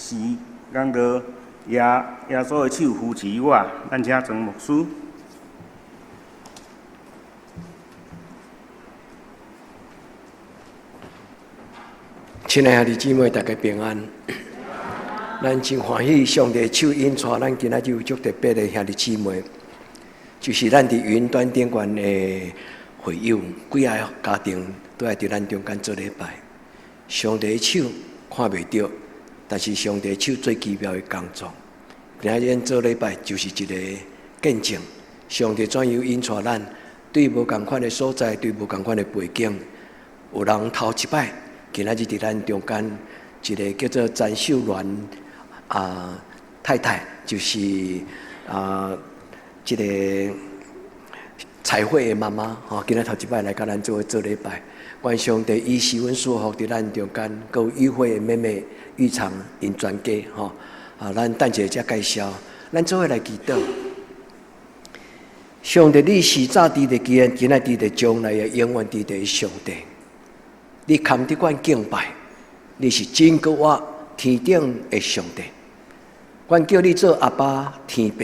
是讲到耶稣的手扶持我，咱请庄牧师。亲爱的兄弟姊妹，大家平安。咱真欢喜，上帝手引带咱今仔日有足特别的兄弟姊妹，就是咱伫云端顶悬的会友，几个家庭都来伫咱中间做礼拜。上帝的手看袂到，但是上帝的手最奇妙的工作。今仔日做礼拜就是一个见证，上帝怎样引带咱，对无同款的所在，对无同款的背景，有人头一摆。今仔日伫咱中间一个叫做詹秀鸾太太，就是这个彩绘的妈妈今仔头一摆来甲咱做礼拜，愿上帝以时温祝福伫咱中间，各有与会的妹妹玉长因全家咱等者才介绍，咱做伙来祈祷。上帝，你是早伫的，今仔伫的，将来也永远伫的上帝。你堪得阮敬拜，你是真高我天顶的上帝。阮叫你做阿爸天父，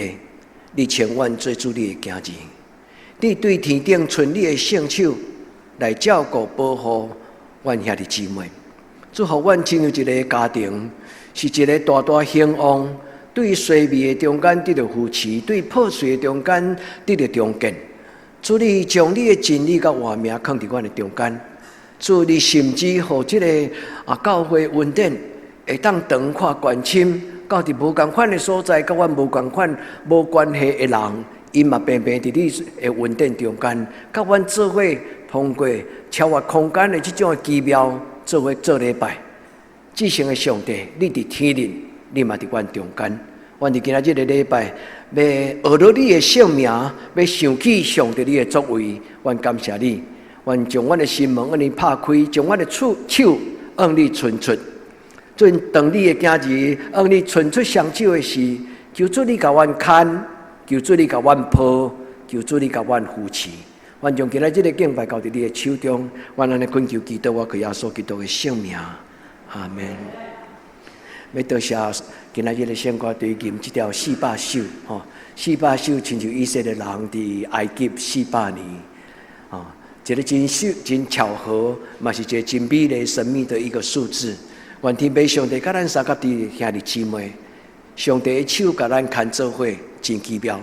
你千万做主你的囝儿。你对天顶存你的圣手来照顾保护阮兄弟姊妹，祝福阮进入一个家庭，是一个大大兴旺，对衰微的中间得到扶持，对破碎的中间得到重建。主你将你的真理甲话名放伫阮的中间。主，你甚至互这个教会稳定，会当长看关心，到伫无共款的所在，甲阮无共款、无关系的人，因嘛平平伫你的稳定中间，甲阮做伙通过超越空间的这种奇妙，做伙做礼拜。至圣的上帝，你伫天灵，你嘛伫阮中间。阮伫今仔日的礼拜，要学到你的圣名，要想起上帝你的作为，阮感谢你。愿将阮的心门向你拍开，将阮的手向你伸出。准当你的囝儿向你伸出双手的时，求主你甲阮看，求主你甲阮抱，求主你甲阮扶持。愿将今仔日的敬拜交伫你的手中，愿安尼恳求祈祷，我靠耶稣基督的圣名，阿门。要多谢今仔日的圣歌对吟这条400首，400首亲像以色列人伫埃及400年，一个真巧合，嘛是一个真美丽神秘的一个数字。愿天父上帝甲咱三甲弟兄弟姊妹，上帝的手甲咱牵做伙，真奇妙。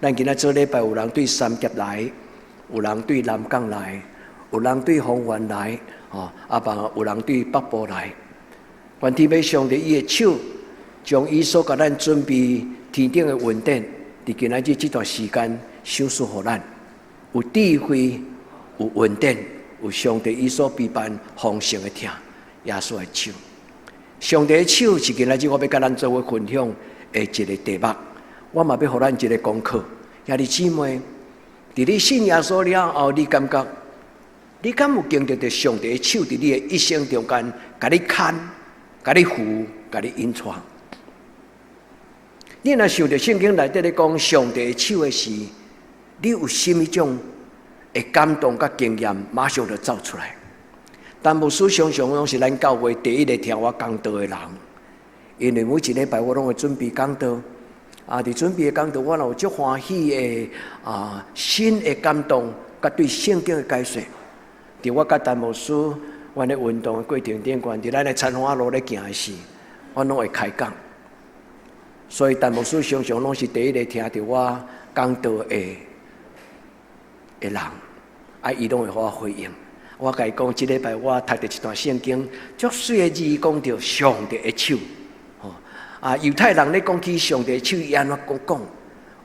咱今仔做礼拜，有人对三峡来，有人对南港来，有人对丰原来，有人对北部来。愿天父上帝伊的手，将伊所甲咱准备天顶的稳定，伫今仔日这段时间，赏赐予咱有智慧。有稳定，有上帝伊所陪伴丰盛的听，耶稣的手，上帝的手是今仔日我要甲咱做伙分享的一个题目。我嘛要互咱一个功课，兄弟姊妹，伫你信耶稣了后，你感觉你敢有经历到上帝的手伫你的一生中间，甲你看、甲你扶、甲你引带？你若想到圣经内底咧讲上帝的手的时，你有甚么种？会感动甲经验，马上就走出来。但牧师常常拢是咱教会第一个听我讲道的人，因为每一礼拜我拢会准备讲道，伫准备的讲道，我有足欢喜的新的感动，甲对圣经的解说。伫我甲陈牧师，阮咧运动的过程顶，伫咱的田花路咧行的时，我拢会开讲。所以陈牧师常常拢是第一个听到我讲道的人，伊拢会互我回应。我甲伊讲，即礼拜我读到一段圣经，足水的字讲到上帝的手。犹太人咧讲起上帝的手，伊安怎讲？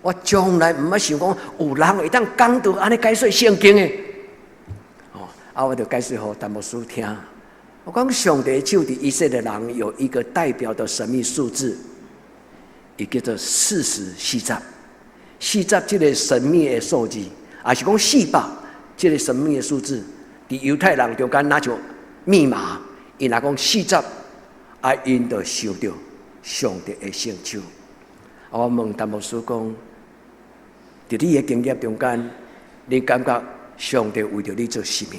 我从来毋捌想讲有人会当讲到安尼解说圣经的。我就解说互陈牧师听。我讲上帝的手伫以色列人有一个代表的神秘数字，伊叫做40这个神秘的数字。也是讲400，这个神秘的数字，伫犹太人中间那像密码。因若讲40，因就想到上帝的圣手。我问陈牧师讲，伫你的经验中间，你感觉上帝为着你做甚么？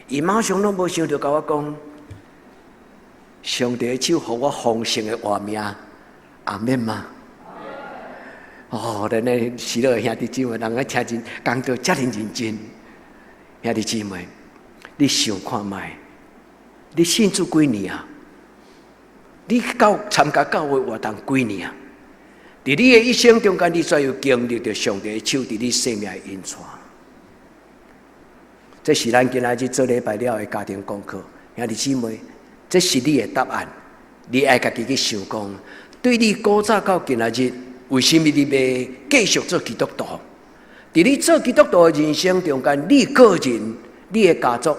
伊马上拢无想到甲我讲，上帝的手给我丰盛的活命，阿免吗？哦，咱的喜乐兄弟姊妹，人个听真工作遮尔认真，兄弟姊妹，你想看卖？你信主几年啊？你参加教会活动几年啊？在你的一生中间，你才有经历着上帝的手在你生命的引传。这是咱今仔日做礼拜了的家庭功课，兄弟姊妹，这是你的答案。你爱家己去想讲，对你古早到今仔日，为什么你要继续做基督徒？在你做基督徒的人生中间，你个人、你的家族，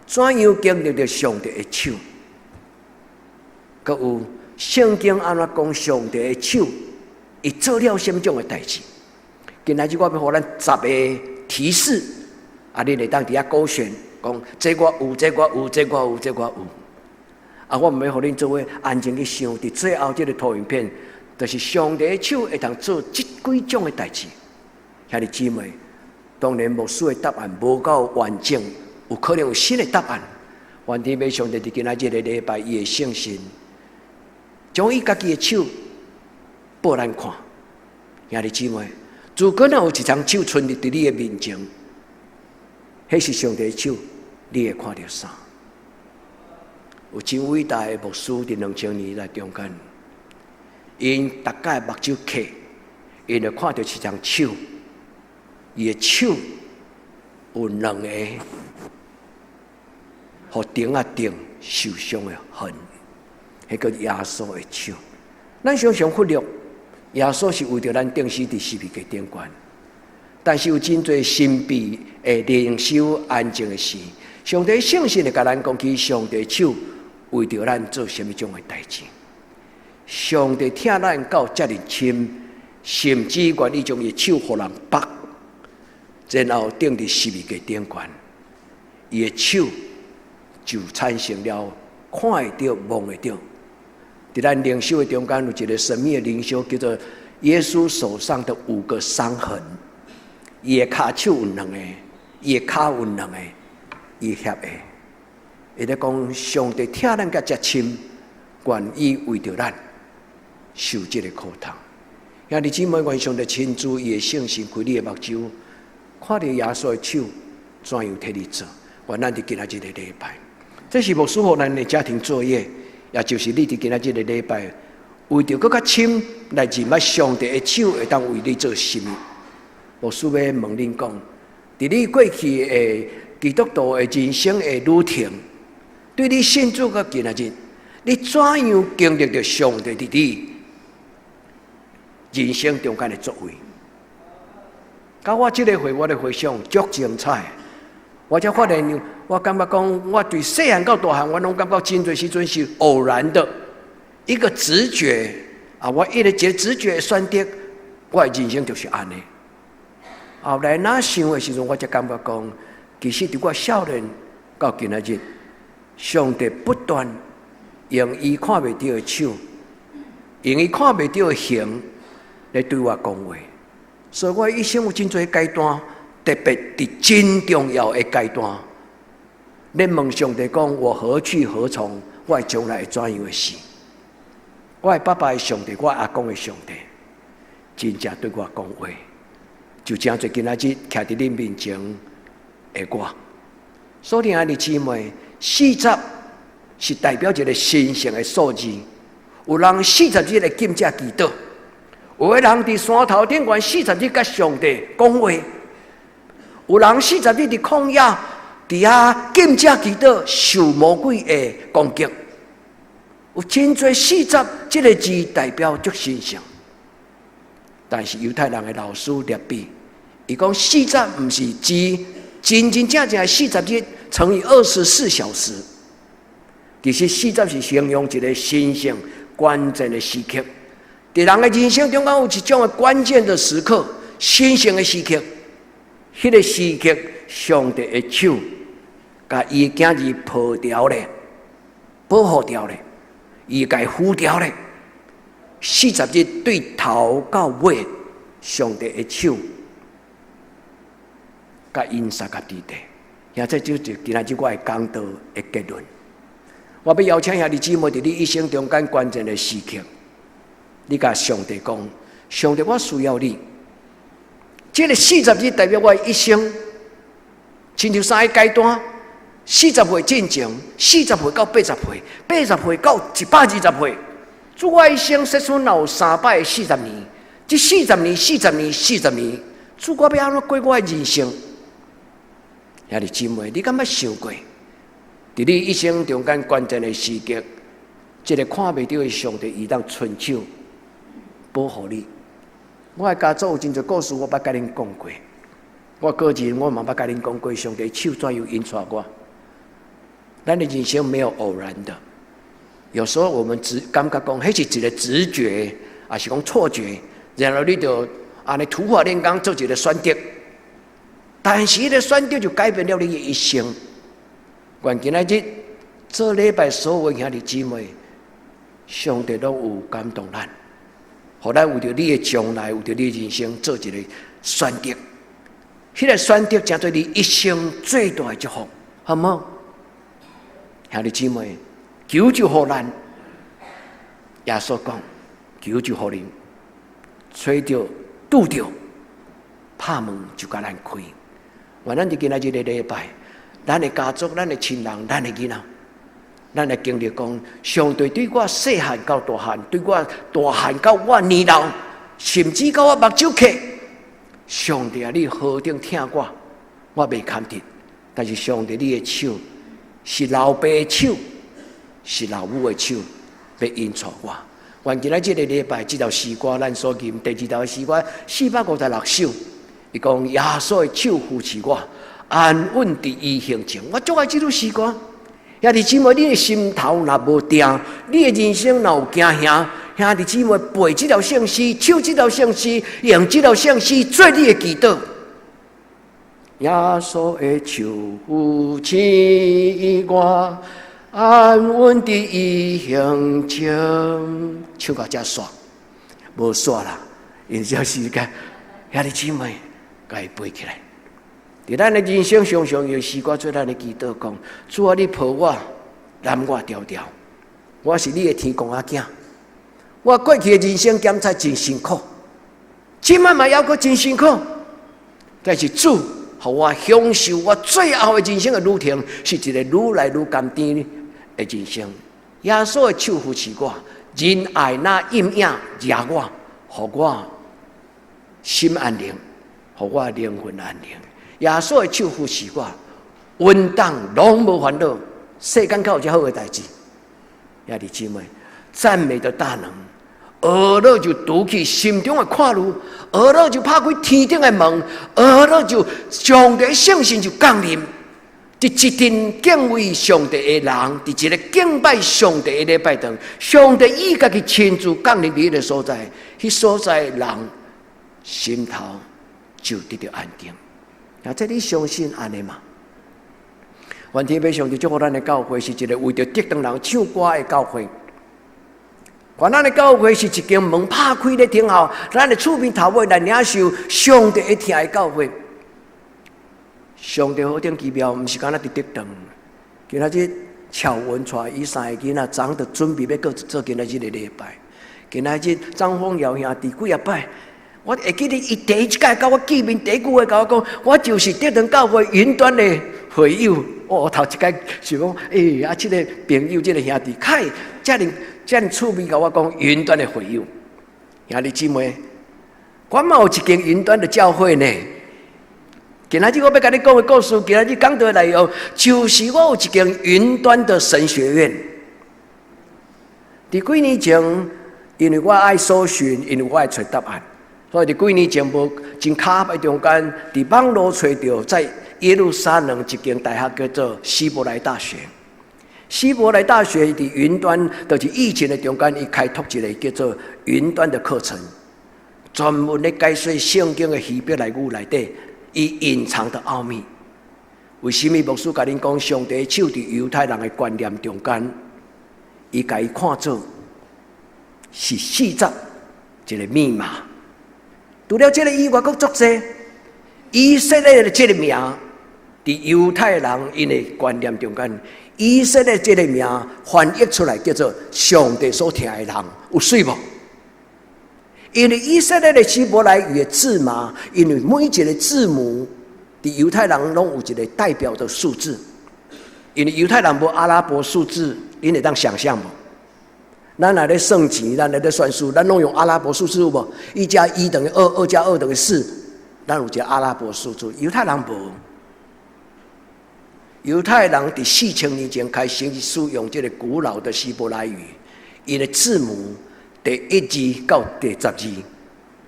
怎样经历着上帝的手？佮有圣经安怎讲上帝的手？伊做了什么种的代志？今仔日我要互咱10个提示，你来当伫遐勾选，讲这我有，这我有，这我有，这我有。我唔要互恁做伙安静去想，伫最后这个投影片，就是上帝的手会当做这几种的代志。兄弟姊妹，当然牧师的答案无够完整，有可能有新的答案。愿天父上帝伫今仔日的礼拜，伊的圣心，将伊家己的手。报咱看，兄弟姊妹，如果有一张手存伫你的面前，迄是上帝的手，你会看到啥？有真伟大的牧师伫2000年来中间，因大概目睭开，因就看到一张手，伊的手有2个，互钉受伤的痕，迄个耶稣的手。咱常常忽略。耶稣是为着咱钉死伫十字架顶悬，但是有真侪神秘的灵修安静的事，上帝圣心会甲咱讲起上帝手为着咱做什么种的代志。上帝疼咱到遮尔深，甚至愿意将伊手互人绑，然后钉伫十字架顶悬，伊的手就产生了看会到、摸会到。在咱灵修的中间有一个神秘的灵修，叫做耶稣手上的5个伤痕。伊的骹手有2个，伊的骹有2个，伊协的。伊咧讲上帝疼咱甲遮深，愿意为着咱受这个苦痛。兄弟姊妹，愿上帝亲自伊的圣心开你的目睭，看到耶稣的手怎样替你做。愿咱伫今仔日的礼拜，这是牧师互咱的家庭作业。也就是你伫今仔日的礼拜，为着更较深来认捌上帝的手会当为你做什么？牧师要问恁讲，伫你过去的基督徒的人生的旅程，对你信主到今仔日，你怎样经历着上帝伫你人生中间的作为？到我这个我的回想足精彩。我才发现，我感觉讲，我对细汉到大汉，我拢感觉真侪时阵是偶然的一个直觉我一个直觉选择，我的人生就是安尼。后来哪想的时阵，我才感觉讲，其实伫我少年到今仔日，上帝不断用伊看袂到的手，用伊看袂到的形来对我讲话，所以我一生有真侪阶段。特别伫真重要的阶段，恁问上帝讲：我何去何从？我将来会怎样的事？我的爸爸的上帝，我阿公的上帝，真正对我讲话，就正做今仔日徛伫恁面前的我。所以，兄弟姊妹，40是代表一个神圣的数字。有人40日来敬这祈祷，有的人伫山头顶悬40日甲上帝讲话。有人40日伫旷野，伫遐禁止祈祷，受魔鬼的攻击。有真侪40这个字代表足神圣，但是犹太人的老师列比，伊讲40毋是指真正的40日乘以24小时，其实40是形容一个神圣关键的时刻。在人的人生中间有一种的关键的时刻，神圣的时刻。迄个时刻，上帝的手，甲伊的囝儿抱掉咧，保护掉咧，伊甲伊扶掉咧。40日对头到尾，上帝的手，甲因萨甲伫地。现在就是今仔日我的讲道的结论。我要邀请兄弟姊妹伫你一生中间关键的时刻，你甲上帝讲：上帝，我需要你。这个40日代表我一生，亲像3个阶段：40岁进前，40岁到80岁，80岁到120岁。主我一生说出有340年，这40年、40年、40年，主我要安怎过我的人生？兄弟姊妹，你敢捌想过？伫你一生中间关键的时刻，这个看袂到的上帝，伊当伸手保护你。我的家族有真侪故事，我捌甲恁讲过。我个人我嘛捌甲恁讲过，上帝手怎样引带我。咱的人生没有偶然的，有时候我们感觉讲，迄是一个直觉，还是讲错觉，然后你就安尼土法炼钢做一个选择，但是迄个选择就改变了你的一生。关今仔日做礼拜所有兄弟姊妹，上帝都有感动咱，互咱为着你的将来，为着你的人生做一个选择。迄个选择将做你一生最大的祝福，好唔好？兄弟姊妹，求就互咱。耶稣讲：求就互恁，吹着、拄着，拍门就甲咱开。原咱就今仔日的礼拜。咱的家族、咱的亲人、咱的囡仔，咱来经历讲，上帝对我细汉到大汉，对我大汉到我年老，甚至到我目睭渴，上帝啊，你何等疼我，我未堪得。但是上帝，你的手是老爸的手，是老母的手，要引带我。原今仔这个礼拜，这条诗歌咱所吟第2条的诗歌456首，伊讲耶稣的手扶持我。安稳伫伊行前，我最爱这首诗歌。兄弟姊妹，你的心头若无定，你的人生若有惊吓，兄弟姊妹背这条圣诗，唱这条圣诗，用这条圣诗做你的祈祷。耶稣的手扶持我，安稳伫伊行前。唱到这煞，无煞啦，因这时间，兄弟姊妹，甲伊背起来。伫咱的人生常常有时歌做咱的祈祷，讲主啊，你抱我、揽我条条，我是你的天公仔囝。我过去的人生检查真辛苦，今晚嘛还阁真辛苦，但是主，互我享受我最后的人生的旅程，是一个愈来愈甘甜的人生。耶稣的手扶持我，仁爱那阴影压我，互我心安宁，互我灵魂安宁。耶稣的手扶持我，稳当拢无烦恼，世间较有遮好的代志。兄弟姊妹，赞美的大能，俄勒就拄起心中的看路，俄勒就拍开天顶的门，俄勒就上帝的圣神就降临。伫一群敬畏上帝的人，伫一个敬拜上帝的礼拜堂，上帝伊家己亲自降临伫迄个所在，迄所在人心头就得到安定。那这你相信安尼嘛？愿天父上帝祝福咱的教会是一个为着得当人唱歌的教会。愿咱的教会是一间门拍开的听候，咱的厝边头尾来领受上帝的听的教会。上帝好顶奇妙，毋是干那伫得当。今仔日乔文带伊3个囡仔，昨就准备要过做今仔日的礼拜。今仔日张凤尧兄弟几啊摆。我会记得伊第一届甲我见面，第一句话甲我讲，我就是得当教会云端的会友。哦，头一届想讲，这个朋友，这个兄弟，遮尔趣味甲我讲云端的会友。兄弟姊妹，我嘛有一间云端的教会呢。今仔日我要甲你讲的故事，今仔日讲到的内容，就是我有一间云端的神学院。伫几年前，因为我爱搜寻，因为我爱找答案。所以，伫几年前无真卡在中间，伫网络找到在耶路撒冷一间大学叫做希伯来大学。希伯来大学伫云端，就是疫情的中间，伊开拓一个叫做云端的课程，专门咧解说圣经的希伯来语内底伊隐藏的奥秘。为什么牧师甲恁讲，上帝手伫犹太人的观念中间，伊甲伊看作是40一个密码。除了这个以外，佫作者以色列的这个名，伫犹太人因的观念中间，以色列这个名翻译出来叫做上帝所疼的人，有水无？因为以色列的希伯来语的字嘛，因为每一个字母，伫犹太人拢有一个代表的数字。因为犹太人无阿拉伯数字，你会当想象无？咱来咧算钱，咱来咧算数，咱拢用阿拉伯数字有无？1加1等于2 ，2加2等于4，咱有一个阿拉伯数字。犹太人无。犹太人伫4000年前开始使用这个古老的希伯来语，伊的字母第1字到第10字，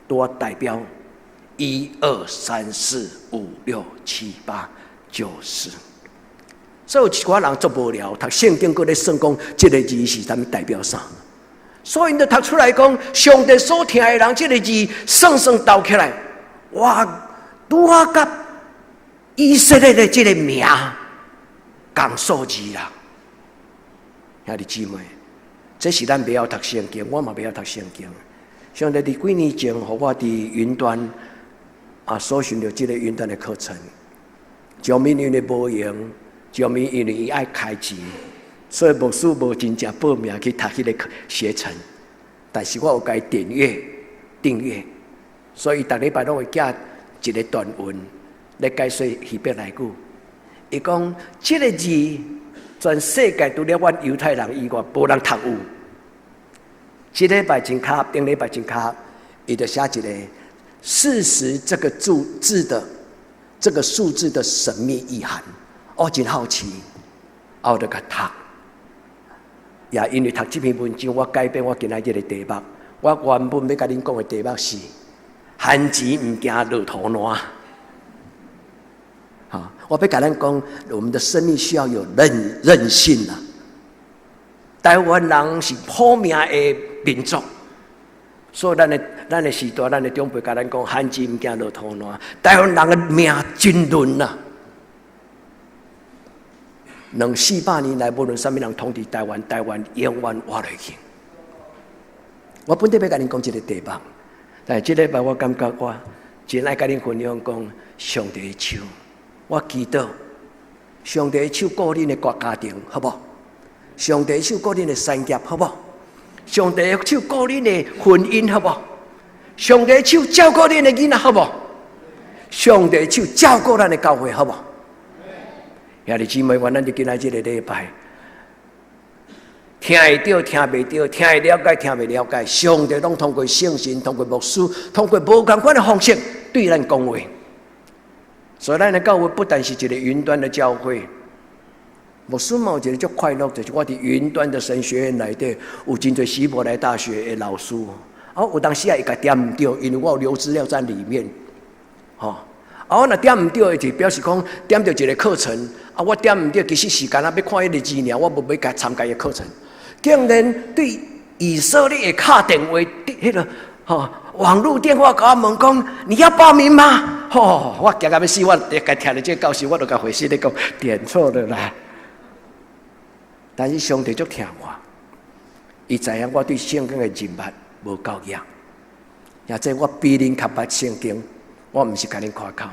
都代表1、2、3、4、5、6、7、8、9、10。所以有一寡人做无聊，读圣经，搁咧算讲这个字是啥物代表啥。所以因就读出来讲，上帝所疼的人，这个字算倒起来，哇，拄啊甲以色列的这个名同数字啦。兄弟姊妹，这是咱不要读圣经，我嘛不要读圣经。上帝伫几年前，互我伫云端搜寻到这个云端的课程，上面因为无用。上面因为伊爱开钱，所以牧师无真正报名去读迄个学程。但是我有甲伊订阅，所以逐礼拜拢会寄一个段文来解说希伯来语。伊讲这个字，全世界除了阮犹太人以外，无人读有。这礼拜真卡，顶礼拜真卡，伊就写一个40这个字的这个数字的神秘意涵。我真好奇，我就甲读，也因为读这篇文章，我改变我今仔日的题目。我原本要甲恁讲的题目是“闲钱唔惊落土烂”。我要甲咱讲，我们的生命需要有韧性啊。台湾人是破命的民族，所以咱的时代，咱的长辈甲咱讲，闲钱唔惊落土烂。台湾人的命真论啊！400年来，无论什么人统治台湾，台湾永远活落去。我本地要甲恁讲这个题目，但是这礼拜我感觉我真爱甲恁分享讲上帝的手。我祈祷上帝的手顾恁的家庭，好不好？上帝的手顾恁的产业，好不好？上帝的手顾恁的婚姻，好不好？上帝的手照顾恁的囡仔，好不好？上帝的手照顾咱的教会，好不好？兄弟姊妹，咱就今仔这个礼拜，听会到，听袂到，听会了解，听袂了解，上帝拢通过圣神，通过牧师，通过无同款的方式对咱讲话。所以咱的教会不但是一个云端的教会，牧师嘛有一个足快乐，就是我伫云端的神学院内底有真侪希伯来大学的老师，有当时也会甲点唔到，因为我有留资料在里面，我若点唔到，就表示讲点到一个课程，我点唔到，其实时间要看迄个字尔，我无要甲参加伊课程。竟然对以色列的敲电话，迄个网络电话甲我问讲，你要报名吗？我惊到要死，我甲听了这个教授，我就甲回信咧讲点错了啦。但是上帝足疼我，伊知影我对圣经的认捌无够硬，也即我比恁较捌圣经。我唔是甲恁夸口，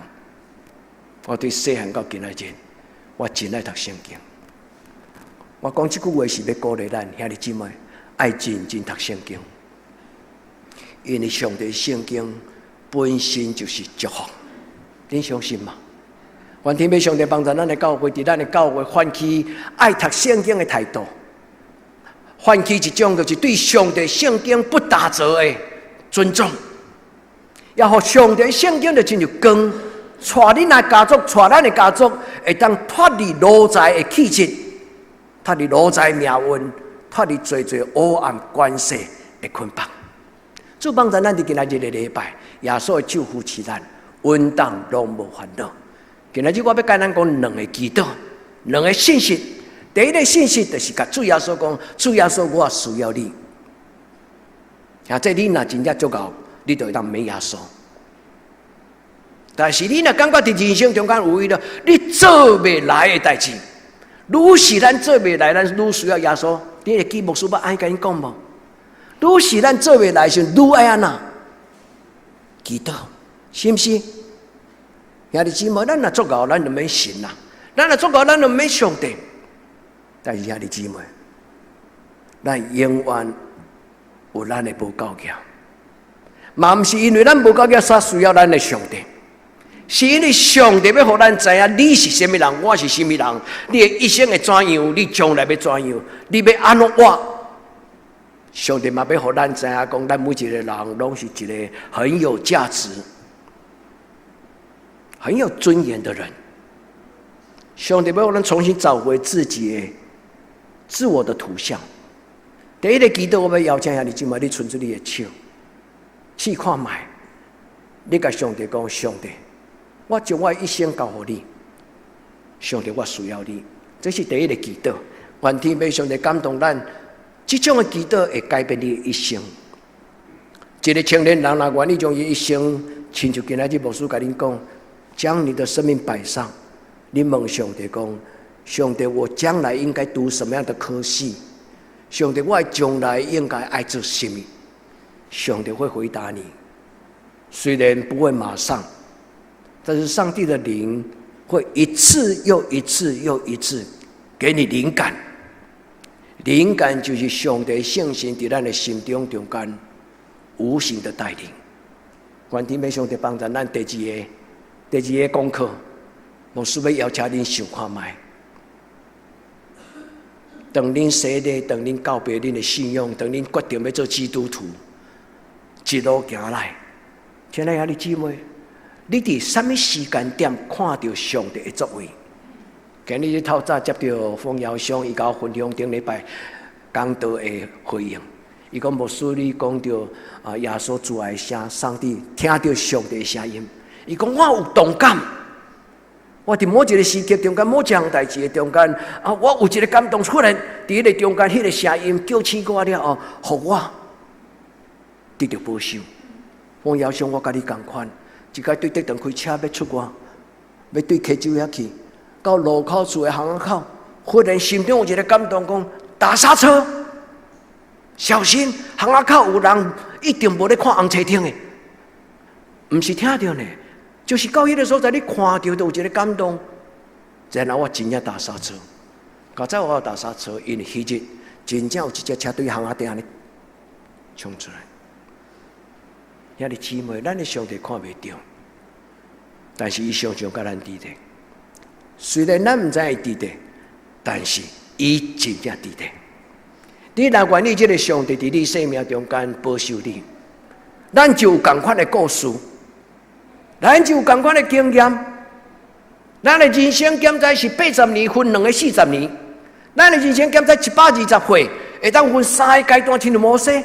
我对细汉到今仔日，我真爱读圣经。我讲这句话是要鼓励咱兄弟姊妹，爱认真读圣经，因为上帝圣经本身就是祝福，恁相信吗？愿天父上帝帮助咱的教会，伫咱的教会唤起爱读圣经的态度，唤起一种就是对上帝圣经不打折的尊重。要互上帝圣经就亲像光，带恁的家族，带咱的家族，会当脱离奴才的气质，脱离奴才命运，脱离最黑暗关系的捆绑。主帮助咱伫今仔日的礼拜，耶稣的手扶持咱，稳当拢无烦恼。今仔日我要甲咱讲两个祈祷，两个信息。第一个信息就是甲主耶稣讲，主耶稣，我需要你。这你若真正足够。你就会当免耶稣，但是你若感觉伫人生中间有为了你做袂来的代志，愈是咱做袂来，咱愈需要耶稣。你会记牧师要爱甲你讲无？愈是咱做袂来时，愈爱安那祈祷，是毋是？兄弟姊妹，咱若足够，咱就免神啦；咱若足够，咱就免上帝。但是兄弟姊妹，咱永远有咱的无够强，嘛毋是因为咱无够强才需要咱的上帝，是因为上帝要互咱知影你是甚物人，我是甚物人，你的一生会怎样，你将来要怎样，你要安怎活。上帝嘛要互咱知影，讲咱每一个人拢是一个很有价值、很有尊严的人。上帝要互咱重新找回自己的自我的图像。第一个祈祷，我要邀请兄弟姊妹，你伸出你的手，试看卖。你甲上帝讲：上帝，我将我一生交予你。上帝，我需要你。这是第一个祈祷。愿天父上帝感动咱。这种的祈祷会改变你的一生。一个青年人若愿意将伊一生，亲像今仔日牧师甲恁讲，将你的生命摆上。你问上帝讲：上帝，我将来应该读什么样的科系？上帝，我将来应该爱做什么？上帝会回答你，虽然不会马上，但是上帝的灵会一次又一次又一次给你灵感。灵感就是上帝圣神在咱的心中间无形的带领。愿天父上帝帮助咱第二个功课，牧师要邀请恁想看卖。当恁洗礼，当恁告别恁的信仰，当恁决定要做基督徒，一路行来，亲爱兄弟姊妹，你伫什么时间点看到上帝的作为？今日透早接到冯耀祥，伊甲我分享顶礼拜讲道的回应。伊讲牧师，你讲到耶稣主的声，上帝听到上帝的声音。伊讲我有同感，我伫某一个时刻中间，某一项代志的中间，我有一个感动，忽然伫迄个中间，迄个声音叫醒我了后，互我得到保守。冯耀祥，我甲你同款，一摆对电开车要出外，要对溪州遐去。到路口处的巷仔口，忽然心中有一个感动，讲打刹车，小心巷仔口有人一定无咧看红车顶的，唔是听到呢，就是到迄个所在，你看到都有一个感动，然后我真正打刹车。刚才我打刹车，因为迄日真正有一只车对巷仔顶安尼冲出来。兄弟姊妹，咱的上帝看袂到，但是伊常常甲咱伫咧。虽然咱唔知伊伫咧，但是伊真正伫咧。你若愿意，这个上帝伫你生命中间保守你，咱就有同款的故事，咱就有同款的经验。咱的人生减在是80年分2个40年，咱的人生减在120岁，会当分3个阶段，亲像摩西。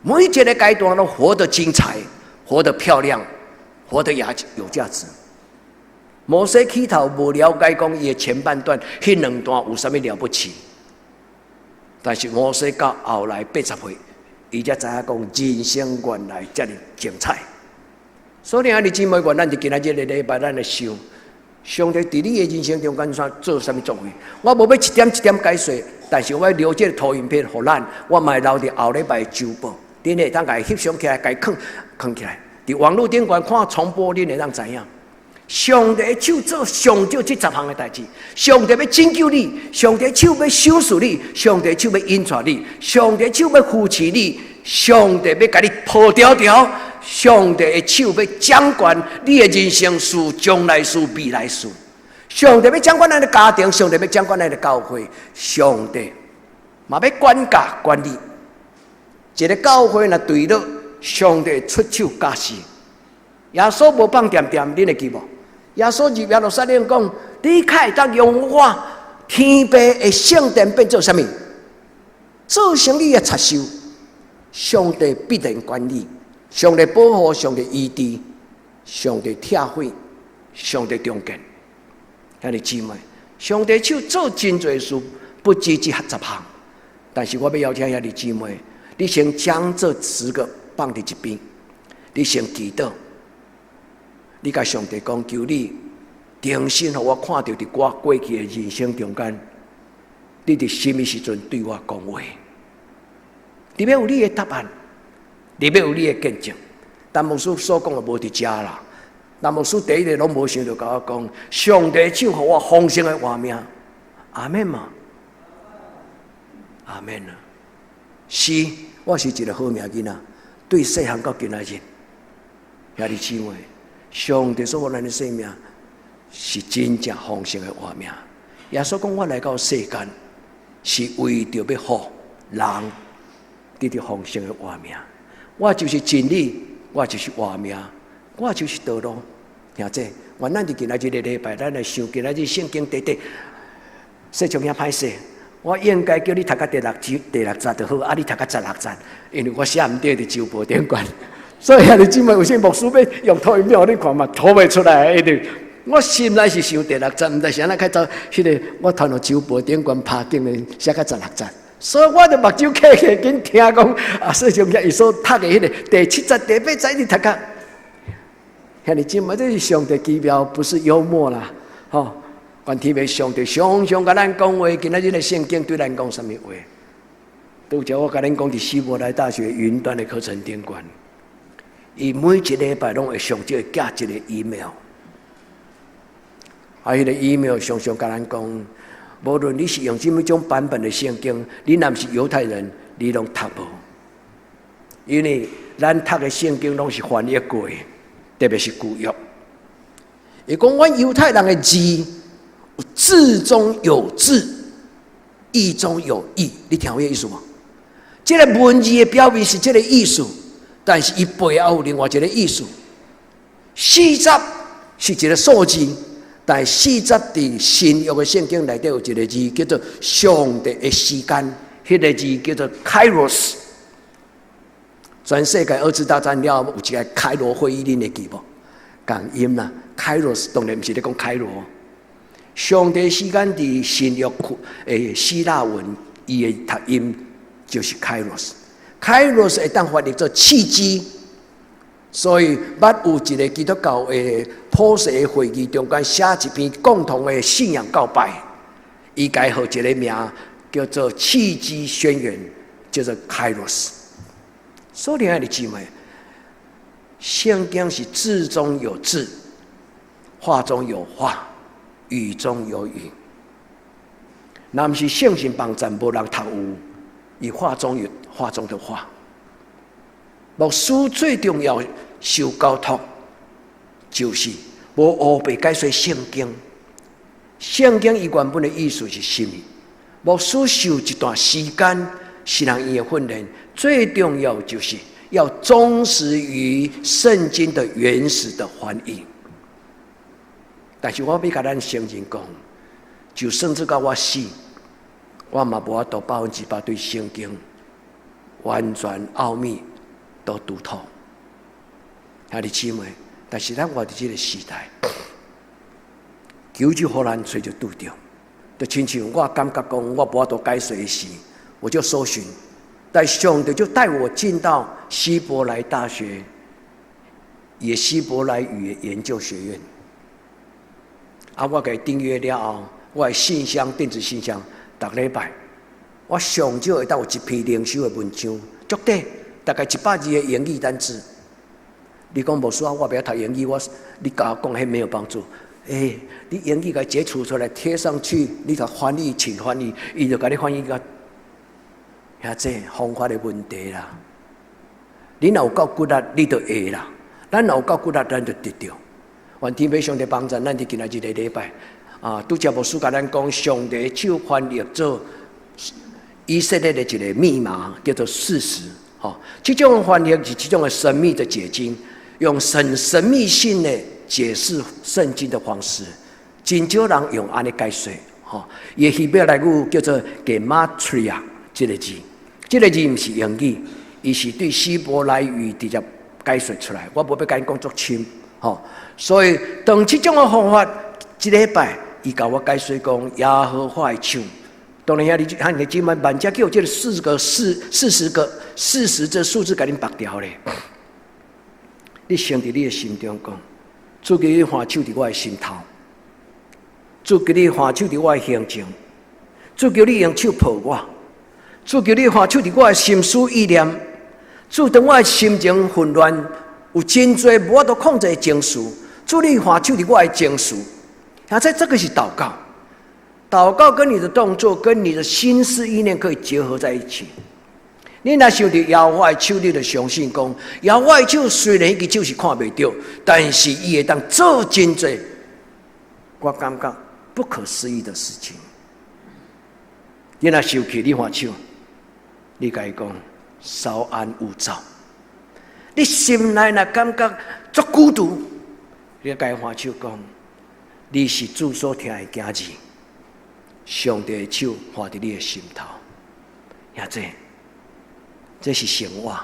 每一个阶段都活得精彩，活得漂亮，活得有价值。摩西起头无了解讲伊的前半段，迄2段有啥物了不起？但是摩西到后来80岁，伊才知影讲人生原来这么精彩。所以兄弟姊妹，咱就今仔日的礼拜，咱来想，上帝伫你的人生中间做啥物作为？我无要一点一点解说，但是我要留这个投影片，互咱，我嘛留伫后礼拜的周报，恁会当甲伊翕相起来，甲伊藏起来，伫网络顶端看重播，恁会当知影。上帝的手做上少70项的代志，上帝要拯救你，上帝的手要收拾你，上帝的手要引带你，上帝的手要扶持你，上帝要甲你抱条条，上帝的手要掌管你的人生事、将来事、未来事。上帝要掌管咱的家庭，上帝要掌管咱的教会，上帝嘛要管教管理。一个教会若对了，上帝出手加事。耶稣无放点点，恁会记无？耶稣入耶路撒冷讲：你开当用我天父的圣殿变做啥物？做成你的插手，上帝必定管理，上帝保护，上帝医治，上帝拆毁，上帝重建。兄弟姊妹，上帝手做真侪事，不止这10项。但是我要邀请兄弟姊妹，你先将这10个放伫一边，你先祈祷。你甲上帝讲，求你重新让我看到伫我过去的人生中间，你伫什么时阵对我讲话？你要有你的答案，你要有你的见证。但牧师所讲的无伫遮啦，那牧师第一个拢无想着甲我讲，上帝赐予我丰盛的活命，阿免嘛，阿免啊！是，我是一个好命囡仔，对细汉到今仔日，兄弟姊妹，上帝所予咱的生命是真正丰盛的活命。耶稣讲，我来到世间，是为着要互人得到丰盛的活命。我就是真理，我就是活命，我就是道路。兄弟，原咱伫今仔日的礼拜，咱来想今仔日圣经短短，说像遐歹势。我应该叫你读到第六节就好，啊，你读到16节，因为我写唔对伫周报顶管，所以兄弟姊妹，有些牧师要用吐音表，你看嘛，吐袂出来，一定。我心内是想第6节，唔知是安怎较早，迄个我传到周报顶管拍紧的写到16节，所以我就目睭开起，紧听讲啊，说像遐伊所读的迄个第7节、第8节，你读到。兄弟姊妹，这是上帝奇妙，不是幽默啦，吼。愿天父上帝常常甲咱讲话，今仔日的圣经对咱讲什么话？拄则我甲恁讲，伫希伯来大学云端的课程顶管，伊每一礼拜拢会上少寄一个 email， 迄个 email 常常甲咱讲，无论你是用什么种版本的圣经，你若不是犹太人，你拢读无，因为咱读的圣经拢是翻译过的，特别是旧约。伊讲，阮犹太人的字。字中有字，意中有意，你听有意思吗？这个文字的表面是这个意思，但是伊背后有另外一个意思。40是一个数字，但40在新约的圣经内底有一个字叫做上帝的时间，迄个字叫做 Kairos。全世界2次大战了，有一个开罗会议，恁会记无？共音啦 ，Kairos 当然不是咧讲开罗。上帝时间伫新约希腊文，伊的读音就是 Kairos。Kairos 会当翻译做契机，所以捌有一个基督教的普世的会议中间写一篇共同的信仰告白，伊改号一个名叫做契机宣言，叫做 Kairos。所以，爱的姊妹，圣经是字中有字，话中有话。语中有语，那不是圣心帮站无人读有，以话中有话中的话。牧师最重要受交托，就是无乌白解说圣经。圣经伊原本的意思是什么？牧师受一段时间是人伊的训练，最重要就是要忠实于圣经的原始的翻译。但是我要甲咱承认讲，就算至到我死，我嘛无法度100%对圣经完全奥秘都读透。兄弟姊妹，但是咱活伫这个时代，求就互咱找着拄着，就亲像我感觉讲，我无法度解说的时，我就搜寻，但上帝就带我进到希伯来大学，也希伯来语研究学院。我给订阅了后，我的信箱电子信箱，逐礼拜我上少会当有一篇灵修的文章，足短，大概100字的英语单词。你讲牧师啊，我不要读英语，你甲我讲迄没有帮助。你英语给截取出来贴上去，你就翻译，请翻译，伊就甲你翻译个，这方法的问题啦。你若有够骨力，你就会啦；咱若有够骨力，咱就得着。愿天父上帝帮助咱伫今仔日的礼拜拄则牧师甲咱讲，上帝手翻译做以色列的一个密码，叫做事实。这种翻译是这种的神秘的解经，用神秘性的解释圣经的方式，真少人用安尼解说。伊希伯来语叫做 gematria 这个字，这个字不是英语，伊是对希伯来语直接解说出来。我无要甲你讲作深。所以当这种的方法，一礼拜伊甲我解说讲耶和华的手。当然你看你今晚万家叫这个40这数字，甲恁绑掉咧。你先伫你的心中讲，主给你换手伫我的心头，主给你换手伫我的行程，主叫你用手抱我，主叫你换手伫我的心思意念，主当我的心情混乱。有真多无法度控制的情绪，主你话手伫我的情绪，现在这个是祷告。祷告跟你的动作、跟你的心思意念可以结合在一起。你若想到摇我的手，你就相信讲，摇我的手虽然迄个手是看袂到，但是伊会当做真多，我感觉不可思议的事情。你若生气，你还手，你甲伊讲稍安勿躁。你心内若感觉足孤独，你甲伊还手讲，你是主所听的囝儿。上帝的手放伫你的心头，也这是生活，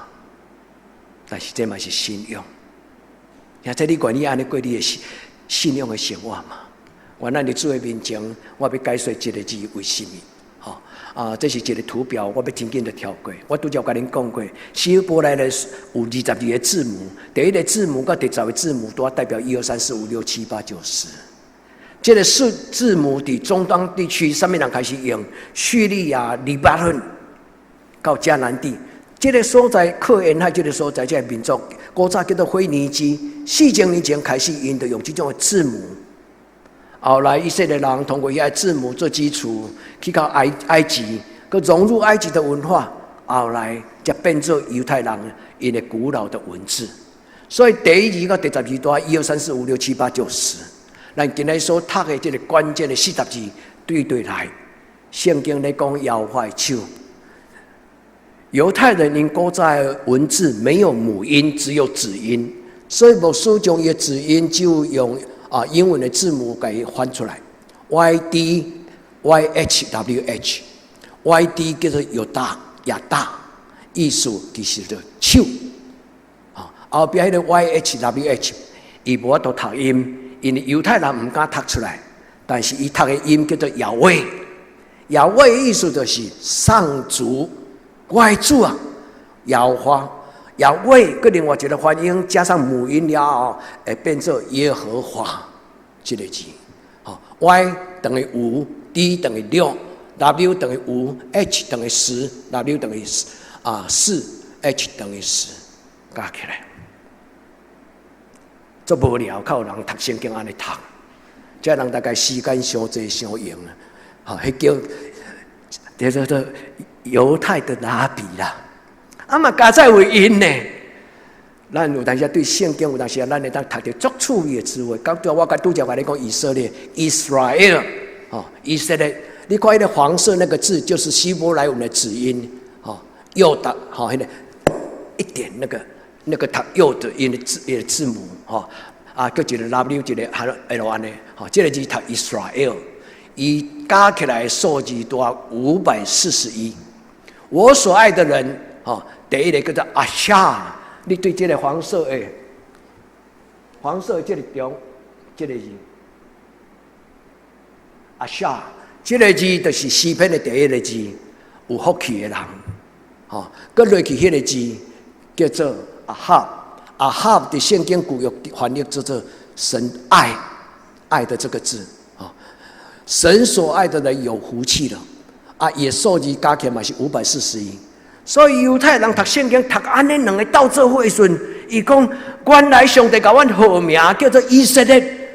但是这嘛是信仰。也你愿意安尼过你的信仰的生活嘛？我咱伫主的面前，我要解说这个字为什么？这是一个图表，我要真紧的跳过。我拄则甲恁讲过，希伯来的有22个字母，第一个字母甲第10个字母都代表1、2、3、4、5、6、7、8、9、10。这个字母伫中东地区，上面人开始用叙利亚、黎巴嫩到迦南地，这个所在克沿海这个所在，这个民族古早叫做腓尼基，4000年前开始用这种的字母。后来以色列人通过遐个字母做基础，去到埃及，佮融入埃及的文化，后来才变做犹太人因的古老的文字。所以第1字到第10字都1、2、3、4、5、6、7、8、9、10。咱今日所读的这个关键的40字对来，圣经咧讲摇我的手。犹太人因古早的文字没有母音，只有子音，所以牧师将伊的子音就用英文的字母给翻出来 ，YD YHWH， YD 叫做犹大亚大，意思其实就手。后边迄个 YHWH， 伊无法度读音。因为犹太人唔敢读出来，但是伊读的音叫做亚威，亚威的意思就是上主、我的主啊，亚华、亚威，佮另外一个翻译加上母音了后，会变做耶和华这个字。Y 等于5 ，D 等于6 ，W 等于5 ，H 等于10 ，W 等于4，H 等于10，加起来。足无聊，靠人读圣经安尼读，这人大概时间伤济伤用啊！迄叫做犹太的拉比啦，嘛加在为因呢。咱有当时对圣经有当时咱会当读到足趣味的智慧。刚才我拄则甲你讲以色列 Israel 以色列，你看迄个黄色那个字就是希伯来文的子音右的迄个一点那个读右的音的字母叫一个 W 一个 L 安尼这个字读 Israel， 伊加起来数字多541。我所爱的人第一个叫做阿夏，你对这个黄色的这个中这个字阿夏，这个字就是诗篇的第一个字，有福气的人搁落去迄个字叫做阿哈。阿哈的圣经古有翻译叫做神爱的这个字神所爱的人有福气了也数字加起来嘛是541。所以犹太人读圣经读安尼两个斗做伙时，伊讲原来上帝甲阮号名叫做以色列，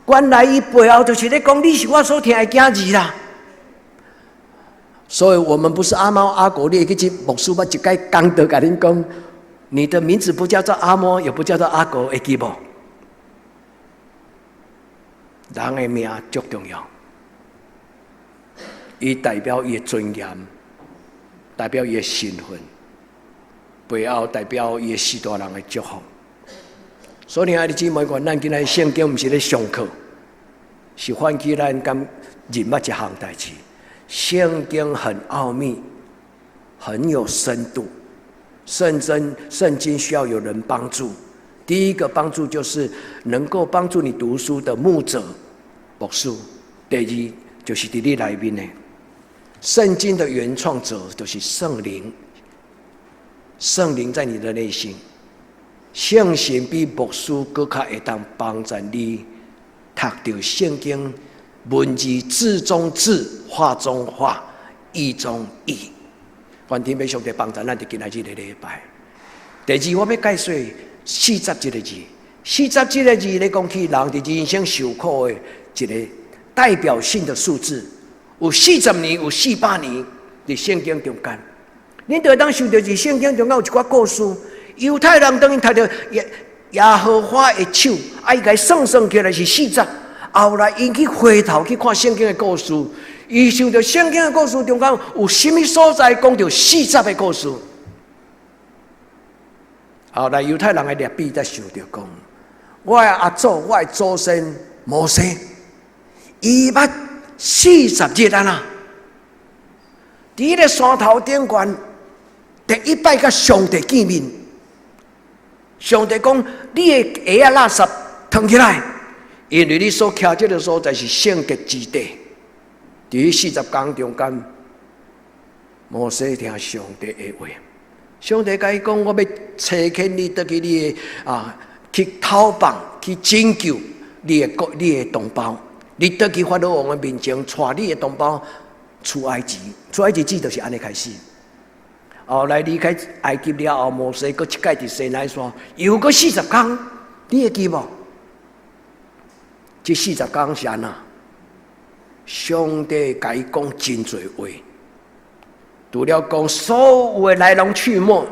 原来伊背后就是咧讲你是我所听的囝儿啦。所以我们不是阿猫阿狗，你去牧师捌一解讲道甲恁讲。你的名字不叫做阿摩，也不叫做阿狗，会记无？人的名足重要，伊代表伊的尊严，代表伊的身份，背后代表伊的许多人的祝福。所以，爱的姊妹看，咱今仔圣经不是咧上课，是唤起咱敢认捌一项代志。圣经很奥秘，很有深度。圣经需要有人帮助。第一个帮助就是能够帮助你读书的牧者、牧师。第二就是在你里面的圣经的原创者就是圣灵，圣灵在你的内心。圣神比牧师更加会当帮助你读到圣经文字字中字，话中话，意中意。愿天父上帝帮助咱伫今仔日的礼拜。第二，我要解说40这个字。40这个字咧讲起人伫人生受苦的一个代表性的数字，有40年，有400年伫圣经中间。恁就会当想到伫圣经中间有一寡故事，犹太人当因读到耶和华的手，伊甲伊算起来是40，后来因去回头去看圣经的故事，伊想到圣经的故事中间有甚物所在讲到40的故事。后来犹太人的列比才想到讲，我的阿祖，我的祖先摩西，伊捌40日啊！伫迄个山头顶悬，第一摆甲上帝见面，上帝讲：你的鞋垃圾腾起来，因为你所徛这个所在是圣洁之地。伫40天中间，摩西听上帝的话，上帝甲伊讲：我要差遣你倒去你的去讨棒，去拯救你的同胞。你倒去法老王的面前，带你的同胞出埃及。出埃及记就是安尼开始。后来离开埃及了后，摩西搁一摆伫西奈山，又搁40天，你会记无？这40天是安那？上帝甲伊讲真侪话，除了讲所有的来龙去脉，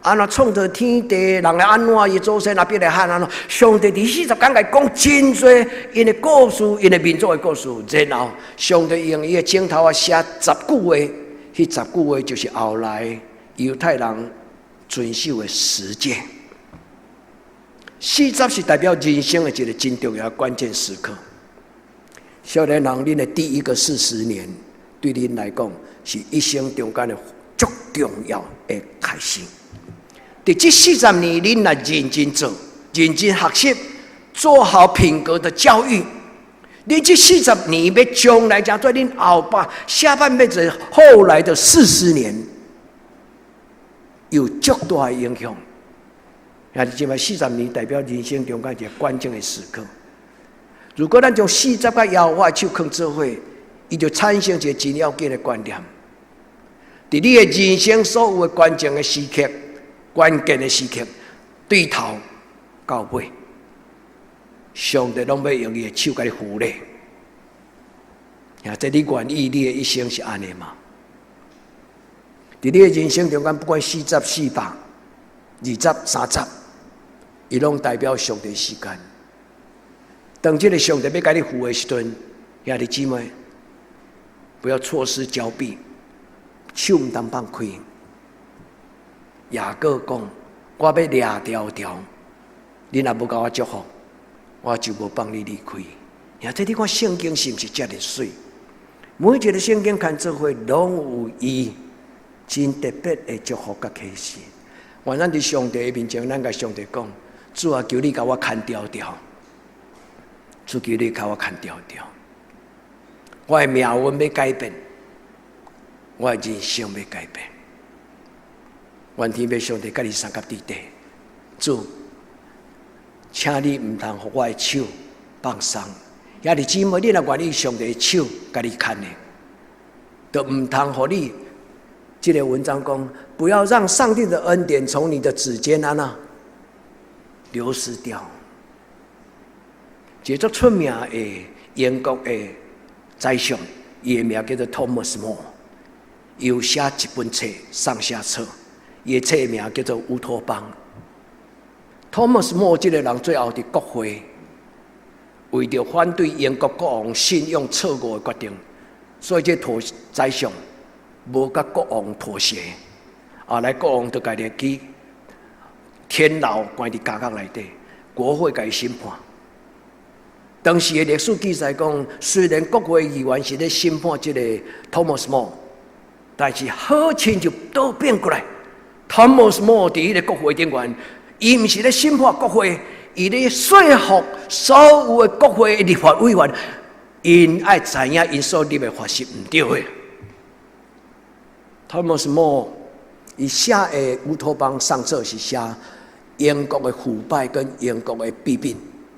安那创造天地，人来安怎，伊祖先那边来喊安怎？上帝伫40天甲伊讲真侪因的故事，因的民族的故事，然后上帝用伊的镜头写10句话。迄10句话就是后来犹太人遵守的实践。40是代表人生的一个真重要的关键时刻。少年人，恁的第一个40年，对恁来讲是一生中间的最重要的开始。伫这40年，恁来认真做，认真学习，做好品格的教育。你这40年要将来讲做恁后半下半辈子后来的40年，有足大的影响。也是即摆40年代表人生中间一个关键的时刻。如果咱将40甲耶和华手放做伙，伊就产生一个真要紧的观念。伫你的人生所有的关键的时刻、关键的时刻，对头到尾。上帝拢要用伊的手甲你扶咧，这你愿意你的一生是安尼吗？伫你的人生中间，不管40、400、20、30，伊拢代表上帝时间。当这个上帝要甲你扶的时阵，兄弟姊妹，不要错失交臂，手唔当放开。雅各讲：我要抓条条，你若不甲我祝福，我就无帮你离开。呀，这你看圣经是不是这么水？每一个圣经看做伙，拢有伊真特别的祝福甲启示。愿咱伫上帝的面前，咱甲上帝讲：主啊，求你甲我看条条，主求你甲我看条条。我的命运要改变，我的人生要改变。愿天父上帝甲你三甲地地，主。请你唔通互我的手放松，也是姊妹，你若愿意上帝的手甲你牵的，就唔通互你。这个文章讲，不要让上帝的恩典从你的指尖流失掉。一个出名的英国的宰相，伊的名叫做 Thomas More， 有写一本册上下册，伊的册名叫做《乌托邦》。Thomas More 这个人最后伫国会，为着反对英国国王信用错误的决定，所以这宰相无甲国王妥协。后来国王就家己去天牢关伫监狱内底，国会甲伊审判。当时的历史记载讲，虽然国会议员是咧审判这个 Thomas More， 但是好亲就倒变过来 ，Thomas More 伫迄个国会顶悬。伊毋是咧审判国会，伊咧说服所有的国会立法委员，因爱知影因所立的法是毋对的。Thomas More 伊写的《乌托邦》上册是写英国的腐败跟英国的弊病，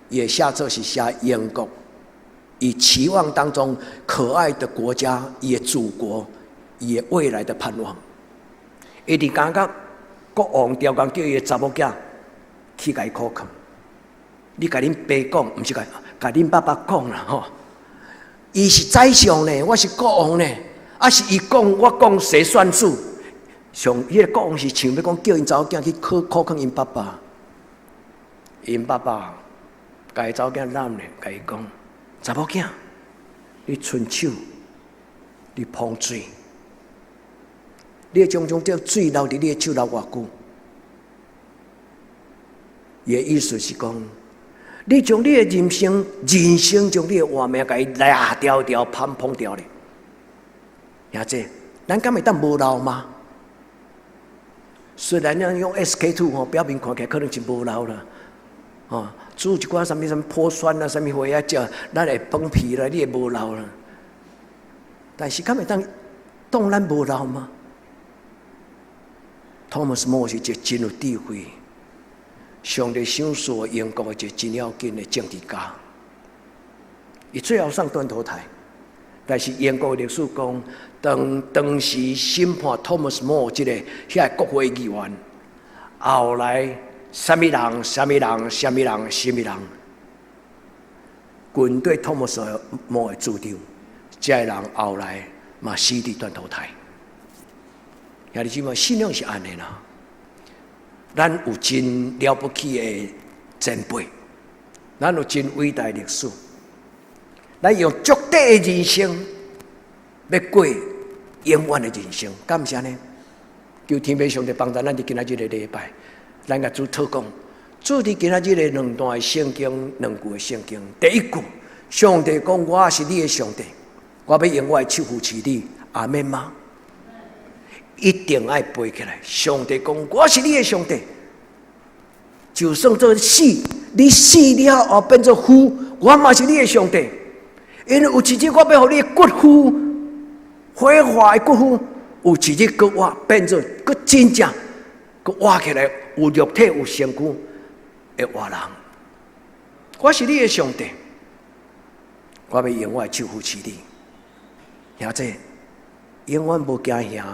也下册是写英国以期望当中可爱的国家，伊的祖国，伊的未来的盼望。伊伫感觉国王调工叫伊的查某囝。去甲伊考考，你甲恁爸讲，毋是甲恁爸爸讲啦吼。伊是宰相呢，我是国王呢，啊是伊讲，我讲谁算数？上迄个国王是想要讲叫因查某囝去考考因爸爸，因爸爸甲伊查某囝揽咧，甲伊讲：查某囝，你伸手，你碰水，你将这水流伫你的手流偌久？伊的意思是讲，你将你的人生将你的活命，甲伊拉掉掉、攀碰掉咧。兄弟，咱敢会当无流吗？虽然咱用 SK2 吼，表面看起来可能是无流啦，哦，煮一寡什么破酸啊，什么货啊，食咱会崩皮啦，你会无流啦。但是敢会当咱无流吗？托马斯·莫是一个真有智慧。上帝赏赐英国的一个真要紧的政治家，伊最后上断头台，但是英国历史讲，当时审判 Thomas More 这个遐国会议员，后来什么人，军队 Thomas More 的主张，这个人后来嘛死伫断头台。兄弟姊妹，信仰是安尼啦。咱有真了不起的前辈，咱有真伟大的历史，咱用足底的人生要过永远的人生。感谢呢，求天父上帝帮助咱伫今仔日的礼拜，咱甲主祷讲，主伫今仔日的两段的圣经，两句的圣经。第一句，上帝讲：“我是你的上帝，我要用我的手扶持你。”阿门吗？一定要背起来。上帝讲：“我是你的上帝。”就算做死，你死了后变做腐，我嘛是你的上帝。因为有一日我要互你的骨腐，火化的骨腐，有一日搁活变做搁真正搁活起来，有肉体有身躯的活人。我是你的上帝，我要用我的手扶持你。兄弟，永远无惊吓。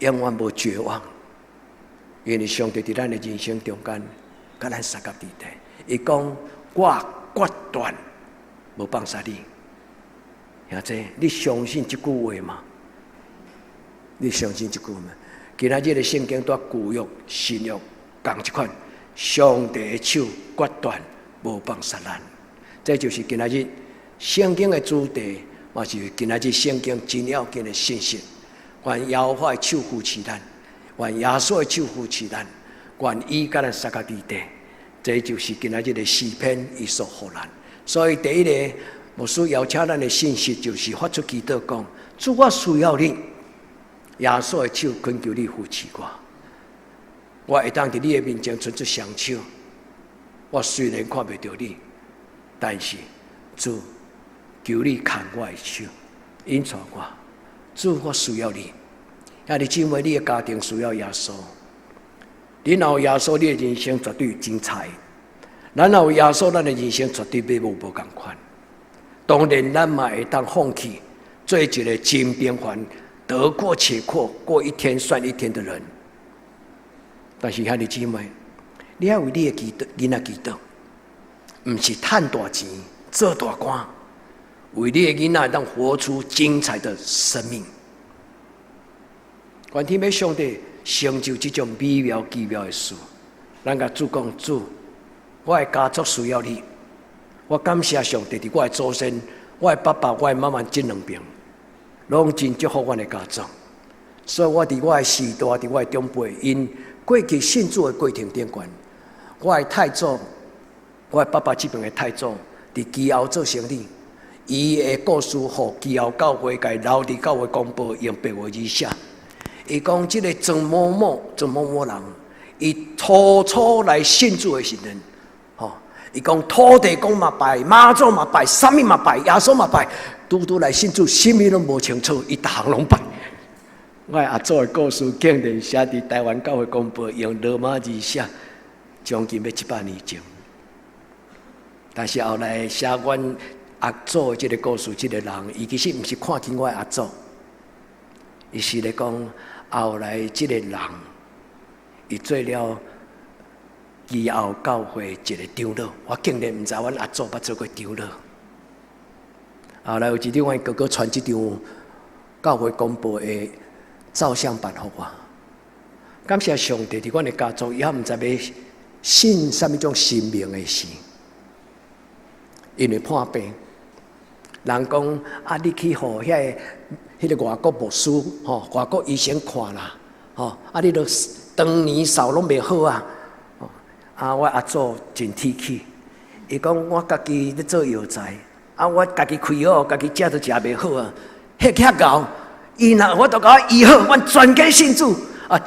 永远无绝望，因为上帝伫咱的人生中间，甲咱三角地带。伊讲：“我决断无放杀你。”兄弟，你相信这句话吗？你相信这句吗？今仔日的圣经在旧约、新约讲一款，上帝的手决断无放杀咱。这就是今仔日圣经的主题，嘛是今仔日圣经真要紧的信息。愿耶和华的手扶持咱，愿耶稣的手扶持咱，愿伊甲咱三角地带，这就是今仔日的诗篇伊所予咱。所以第一个牧师邀请咱的信息，就是发出祈祷讲：主，我需要你，耶稣的手恳求你扶持我，我会当伫你的面前伸出双手。我虽然看袂到你，但是主求你牵我的手，引带我。主，我需要你。兄弟姊妹，你的家庭需要耶稣。你若有耶稣，你的人生绝对精彩。咱若有耶稣，咱的人生绝对无共款。当然，咱嘛会当放弃，做一个真平凡、得过且过、过一天算一天的人。但是兄弟姊妹，你要为你的囡仔祈祷，不是赚大钱、做大官。为你的囡仔当活出精彩的生命，愿天父上帝成就这种美妙奇妙的事。咱甲主讲：主，我的家族需要你。我感谢上帝，伫我的祖先、我的爸爸、我的妈妈这两边，拢真祝福我的家族。所以我伫我的时代，伫我的长辈，因过去信主的过程顶悬，我的太祖，我的爸爸这边的太祖，伫基后做生意。伊的故事，互基后教会甲留伫教会公布，用白话字写。伊讲，即个曾某某人，伊初来信主的时阵，伊讲土地公嘛拜，妈祖嘛拜，啥物嘛拜，耶稣嘛拜，拄来信主，啥物拢无清楚，伊逐项拢拜。我阿祖的故事，竟然写伫台湾教会公布，用罗马字写，将近要700年前。但是后来写阮阿祖的这个故事，这个人，伊其实不是看见我的阿祖，伊是咧讲后来这个人，伊做了其后教会一个长老，我竟然毋知阮阿祖捌做过长老。后来有一日，阮哥哥传一张教会公布的照相版给我。感谢上帝，伫阮的家族，伊还毋知要信什么种神明的事，因为破病，人讲啊，你去互迄个外国牧师外国医生看啦，啊，你都当年寿拢袂好啊。啊！我阿祖真铁气，伊讲我家己咧做药材，啊，我家己开好，家己食都食袂好啊，遐牛，伊若我都甲我医好，阮全家信主啊！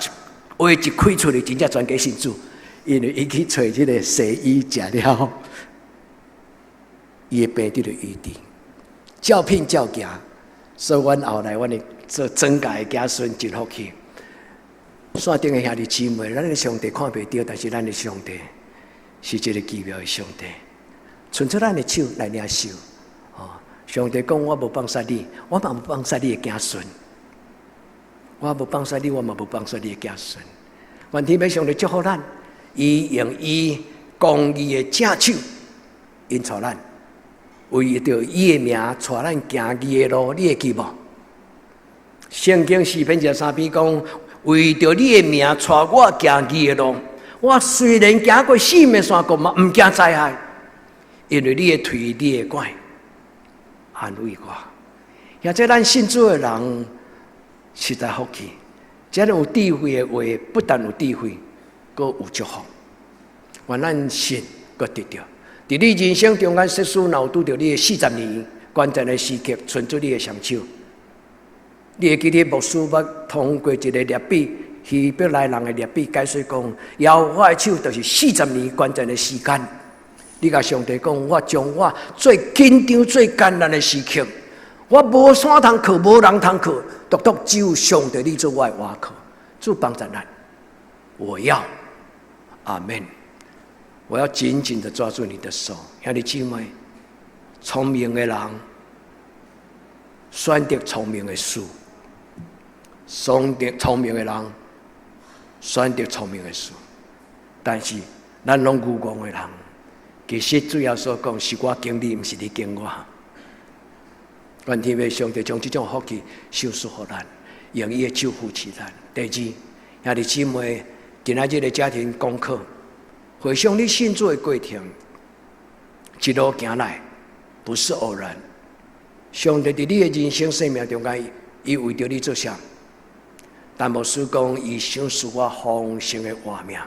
话一开出去，真正全家信主，因为伊去找即个西医食了，伊的病得了医治，照聘照行，所以阮后来阮的做增加的子孙真福气。线顶的兄弟姊妹，咱的上帝看袂到，但是咱的上帝是一个奇妙的上帝。伸出咱的手来领受。上帝讲：我无放杀你，我嘛无放杀你的子孙。我无放杀你，我嘛无放杀你的子孙。愿天父上帝祝福咱，伊用伊公义的正手引导咱，为着伊的名带咱行义的路，你会记无？圣经4篇13篇讲。为着你的名带我行义的路，我虽然行过死命山谷嘛，毋惊灾害，因为你的腿、你的拐安慰我。也即咱信主的人实在福气，这样有智慧的话，不但有智慧，阁有祝福。愿咱信阁得到。伫你人生中间，世事若拄着你的40年关键的时刻，伸出你的双手。你会记得牧师捌通过一个列比，希伯来人的列比解说讲，摇我的手就是40年关键的时间。你甲上帝讲，我将我最紧张、最艰难的时刻，我无山通靠，无人通靠，独独只有上帝你做我的倚靠，主帮助咱。我要，阿门。我要紧紧的抓住你的手，兄弟姊妹，聪明的人选择聪明的事。聪明的人选择聪明的事，但是咱拢愚妄的人，其实主要所讲是我经你，不是你经我。愿天父上帝将这种福气授予予咱，用伊的手扶持咱。第二，兄弟姊妹，今仔日的家庭功课，回想你信主的过程，一路行来不是偶然。上帝在你的人生生命中间，伊为着你做啥？但牧师讲，伊想使我丰盛的画面，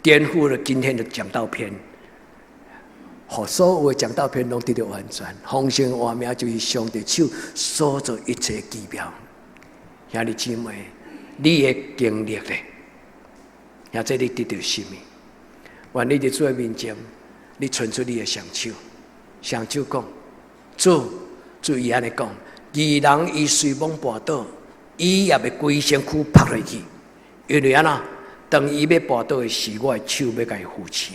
颠覆了今天的讲道片，和所有的讲道片拢得到完全。丰盛的画面就是上帝手所做一切奇妙。兄弟姊妹，你的经历咧，也这你得到什么？愿你伫主的面前，你伸出你的双手，双手讲，主伊安尼讲。义人伊随风跋倒，伊也要规身躯趴落去，因为安那，当伊要跋倒的时，我的手要甲伊扶持。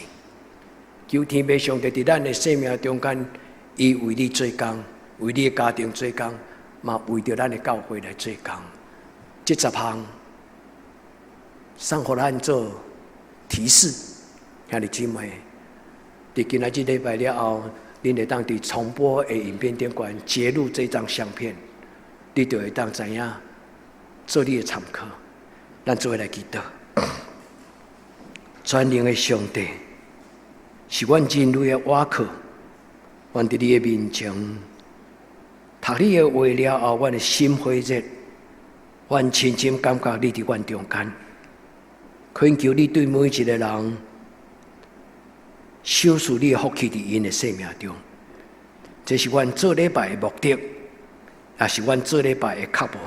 求天父上帝伫咱的生命中间，伊为你做工，为你的家庭做工，嘛为着咱的教会来做工。这10项，送互咱做提示，兄弟姊妹，伫今仔日礼拜了后。恁会当伫重播的影片顶端截录这张相片，你就会当知影做你的参考。咱做伙来祈祷，全能的上帝是阮人类的倚靠，阮伫你的面前读你的话了后，阮的心火热，阮深深感觉你伫阮中间，恳求你对每一个人。修饰你的福气伫因的生命中，这是阮做礼拜的目的，也是阮做礼拜的脚步。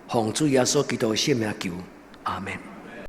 奉主耶稣基督的圣名求，阿门。